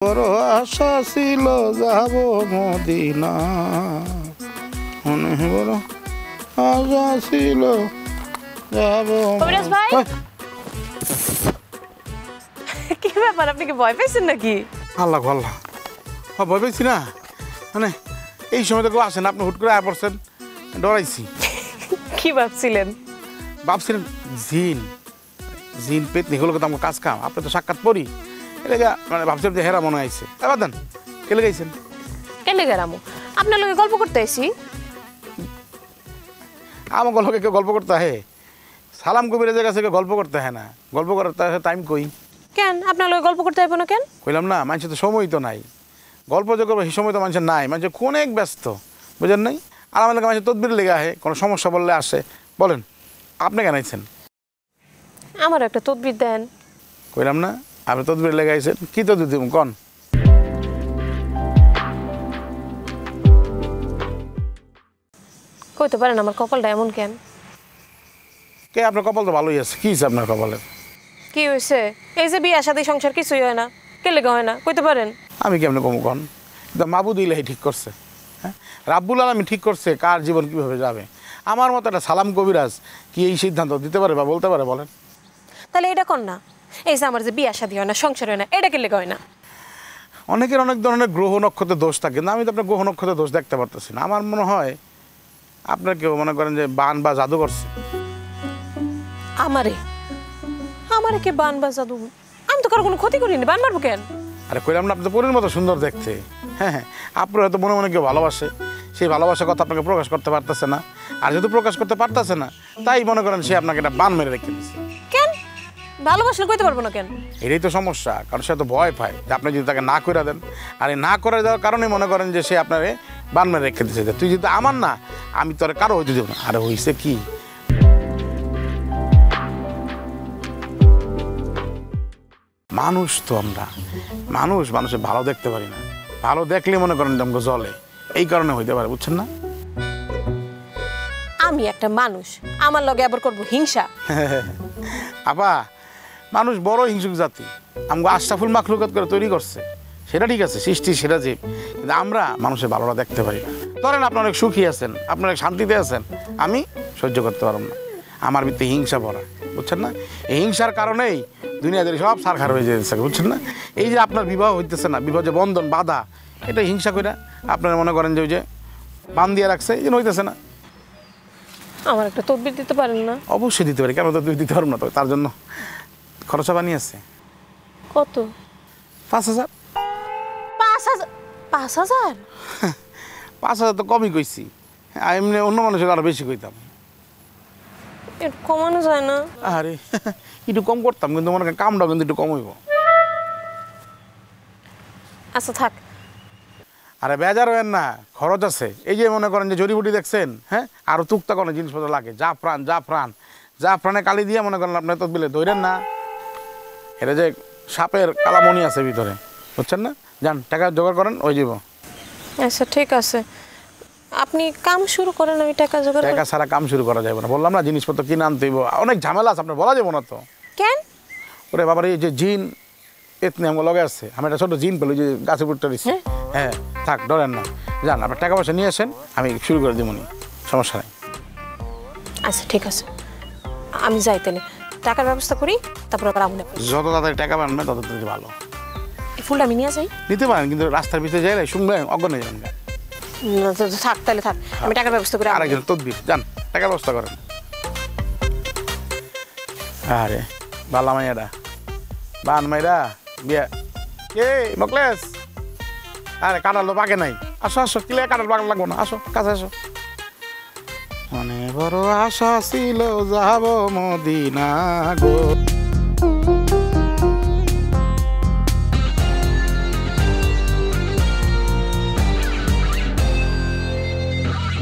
বড় আশা ছিল যাব মদিনা, মনে বড় আশা ছিল যাব। কবিরাজ ভাই, কি ব্যাপার, আপনি কি ভয় পেয়েছেন নাকি? আল্লাহ আল্লাহ, ভয় পেয়েছি না, মানে এই সময় তো কেউ আসেন, আপনি হুট করে আয়া পড়ছেন, ডরাইছি। কি ভাবছিলেন? ভাবছিলেন জিন জিন পেতনি হলো তো আমার কাজ কাম, আপনি তো সাক্ষাৎ পড়ি, এটা মানে ভাবছিলাম যে হেরা মনে আইছে। এবার দেন কেলে গাইছেন? কেলে গেলাম আপনার লগে গল্প করতে আইছি। আমার গল্পকে কেউ গল্প করতে হয়? সালাম কবিরাজের কাছে কেউ গল্প করতে হয় না, গল্প করার টাইম কই? কেন আপনার লগে গল্প করতে আইব না কেন? কইলাম না, মানুষের তো সময় তো নাই, গল্প যে করবো সেই সময় তো মানুষের নাই, মানুষের অনেক ব্যস্ত, বুঝেন নাই? আর আমার মানুষের তদবির লেগে আহে, কোনো সমস্যা বললে আসে। বলেন আপনি কেন আইছেন? আমার একটা তদবির দেন। কইলাম না আপনি তদবির লেগে আইছেন, কি তদবির দিব কন? কইতে পারেন আমার কপালটা এমন কেন? কে আপনার কপাল তো ভালোই আছে, কি হয়েছে আপনার কপালের? কি হয়েছে? এই যে বিয়া শাদী সংসার কিছুই হয় না, কে লেগে হয় না, কইতে পারেন? আমি কেমনে কম কন? মাবুদ ইলাহি ঠিক করছে, হ্যাঁ রাব্বুল আলামিন ঠিক করছে কার জীবন কীভাবে যাবে। আমার মতো একটা সালাম কবিরাজ কি এই সিদ্ধান্ত দিতে পারে বা বলতে পারে? বলেন। তাহলে এটা কর না, এই যে আমার যে বিয়া শাদী হয় না, সংসার হয় না, এটা কে লেগে হয় না? অনেকের অনেক ধরনের গ্রহ নক্ষত্রের দোষ থাকে, কিন্তু আমি তো আপনার গ্রহ নক্ষত্রের দোষ দেখতে পারতেছি না। আমার মনে হয় আপনার কেউ মনে করেন যে বান বা জাদু করছে। আমারে আমারে কে বান বা জাদু? আমি তো কারো কোনো ক্ষতি করিনি, বান মারবো কেন? আরে কইলাম না, আপনি তো পরীর মতো সুন্দর দেখতে, হ্যাঁ হ্যাঁ, আপনার হয়তো মনে মনে কেউ ভালোবাসে, সেই ভালোবাসার কথা আপনাকে প্রকাশ করতে পারতেছে না, আর যেহেতু প্রকাশ করতে পারতেছে না তাই মনে করেন সে আপনাকে একটা বান মেরে রেখে দিচ্ছে। কেন ভালোবাসলে কইতে পারবো না কেন? এটাই তো সমস্যা, কারণ সে তো ভয় পায় যে আপনি যদি তাকে না করে দেন, আর এই না করে দেওয়ার কারণে মনে করেন যে সে আপনারে বান মেরে রেখে দিচ্ছে, যে তুই যদি আমার না, আমি তোর কারো হইতে দেবো না। আরে হইছে কি, মানুষ তো আমরা, মানুষের ভালো দেখতে পারি না, ভালো দেখলে মনে করেন আমাকে জলে, এই কারণে হইতে পারে, বুঝছেন না? আমি একটা মানুষ, আমার লগে আবার করবো হিংসা? আপা, মানুষ বড় হিংসুক জাতি, আমাকে আশরাফুল মাখলুকাত করে তৈরি করছে, সেটা ঠিক আছে, সৃষ্টি সেটা জীব, কিন্তু আমরা মানুষের ভালোটা দেখতে পারি না। ধরেন আপনি অনেক সুখী আছেন, আপনি অনেক শান্তিতে আছেন, আমি সহ্য করতে পারব না, আমার ভিতরে হিংসা ভরা, বুঝছেন না? এই হিংসার কারণেই দুনিয়াদের সব সারখার হয়ে যেতেছে, বুঝছেন না? এই যে আপনার বিবাহ হইতেছে না, বিবাহ যে বন্ধন বাধা, এটা হিংসা করে আপনারা মনে করেন যে ওই যে বান দিয়ে রাখছে, এই জন্য হইতেছে না। আমার একটা তদবির দিতে পারেন না? অবশ্যই দিতে পারি, কেন তো তুই দিতে পারবো না? তো তার জন্য খরচা বানিয়ে আছে। কত? 5,000। 5,000? 5,000? 5,000 তো কমই কইছি, এমনি অন্য মানুষের আরো বেশি কইতাম। একটু কমানো যায় না? আরে একটু কম করতাম, কিন্তু মনে করেন কামটাও কিন্তু একটু কম হইব। আচ্ছা থাক। আরে বেজার হবেন না, খরচ আছে। এই যে মনে করেন যে জড়িবুটি দেখছেন, হ্যাঁ, আরো টুকটাক অনেক জিনিসপত্র লাগে, জাফরানে কালি দিয়ে মনে করেন আপনি তো বিলে ধরেন না, এটা যে সাপের কালামণি আছে ভিতরে, বুঝছেন না? যান টাকা জোগাড় করেন, ওই যাব। আচ্ছা ঠিক আছে, আপনি কাম শুরু করেন, আমি টাকা জোগাড় টাকা ছাড়া কাম শুরু করা যাবে না, বললাম না, জিনিসপত্র কিনে আনতে হইব, অনেক ঝামেলা আছে, আপনার বলা যাবো না তো। কেন? ওরে বাবার এই যে জিন এতনি আমার লগে আছে, আমি একটা ছোট জিন পেলো যে গাছে পুটটা দিচ্ছি, হ্যাঁ থাক ডরেন না, যান আপনার টাকা পয়সা নিয়ে আসেন, আমি শুরু করে দেবনি, সমস্যা নেই। আচ্ছা ঠিক আছে, আমি যাই তাহলে, টাকার ব্যবস্থা করি, তারপর আবার আমনে যত তাড়াতাড়ি টাকা বানবেন তত তাড়াতাড়ি ভালো। এই ফুলটা আমি নিয়ে যাই? নিতে পারেন, কিন্তু রাস্তার ভিতরে যাইলে শুনবেন অজ্ঞান হয়ে যাবেন। না, থাক তাহলে থাক, আমি টাকার ব্যবস্থা করি। আরেকজন তদবির, যান টাকার ব্যবস্থা করেন। আরে বালা মাইয়াডা, বান মাইরা বিয়া, এ মকলেস, আরে কাটাল তো পাকে নাই, আসো আসো, কিলে কাটাল পাকা লাগবো না, আসো কাছে আসো। মনে বড় আশা ছিল যাব মদিনা গো।